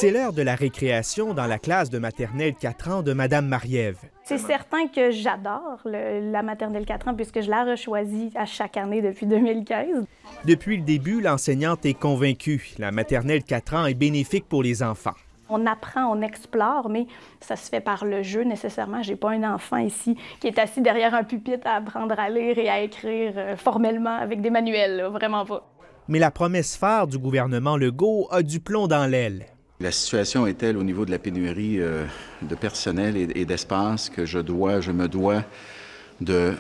C'est l'heure de la récréation dans la classe de maternelle 4 ans de Mme Marie-Ève. C'est certain que j'adore la maternelle 4 ans puisque je la rechoisis à chaque année depuis 2015. Depuis le début, l'enseignante est convaincue. La maternelle 4 ans est bénéfique pour les enfants. On apprend, on explore, mais ça se fait par le jeu nécessairement. J'ai pas un enfant ici qui est assis derrière un pupitre à apprendre à lire et à écrire formellement avec des manuels, là, vraiment pas. Mais la promesse phare du gouvernement Legault a du plomb dans l'aile. La situation est telle au niveau de la pénurie de personnel et d'espace que je me dois de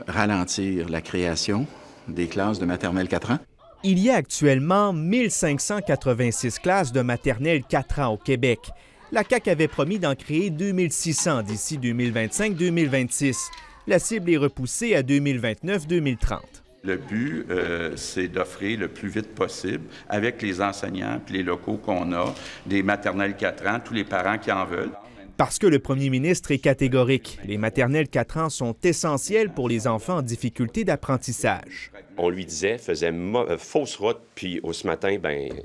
ralentir la création des classes de maternelle 4 ans. Il y a actuellement 1586 classes de maternelle 4 ans au Québec. La CAQ avait promis d'en créer 2600 d'ici 2025-2026. La cible est repoussée à 2029-2030. Le but, c'est d'offrir le plus vite possible, avec les enseignants et les locaux qu'on a, des maternelles 4 ans, tous les parents qui en veulent. Parce que le premier ministre est catégorique. Les maternelles 4 ans sont essentielles pour les enfants en difficulté d'apprentissage. On lui disait, faisait fausse route, puis ce matin,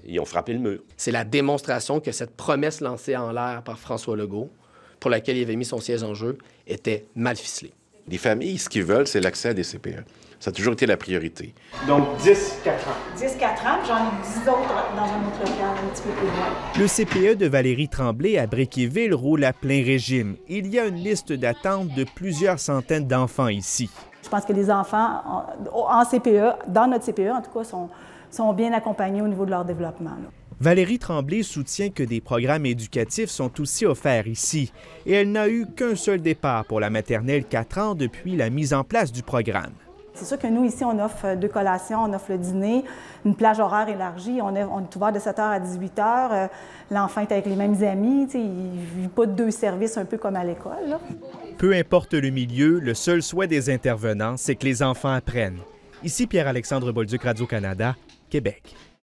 ils ont frappé le mur. C'est la démonstration que cette promesse lancée en l'air par François Legault, pour laquelle il avait mis son siège en jeu, était mal ficelée. Les familles, ce qu'ils veulent, c'est l'accès à des CPE. Ça a toujours été la priorité. Donc 10-4 ans. 10-4 ans, j'en ai 10 autres dans un autre local un petit peu plus loin. Le CPE de Valérie Tremblay à Bréquéville roule à plein régime. Il y a une liste d'attente de plusieurs centaines d'enfants ici. Je pense que les enfants en CPE, dans notre CPE en tout cas, sont bien accompagnés au niveau de leur développement, là. Valérie Tremblay soutient que des programmes éducatifs sont aussi offerts ici. Et elle n'a eu qu'un seul départ pour la maternelle 4 ans depuis la mise en place du programme. C'est sûr que nous, ici, on offre 2 collations, on offre le dîner, une plage horaire élargie. On est ouvert de 7h à 18h. L'enfant est avec les mêmes amis. Il ne vit pas de 2 services, un peu comme à l'école, là. Peu importe le milieu, le seul souhait des intervenants, c'est que les enfants apprennent. Ici Pierre-Alexandre Bolduc, Radio-Canada, Québec.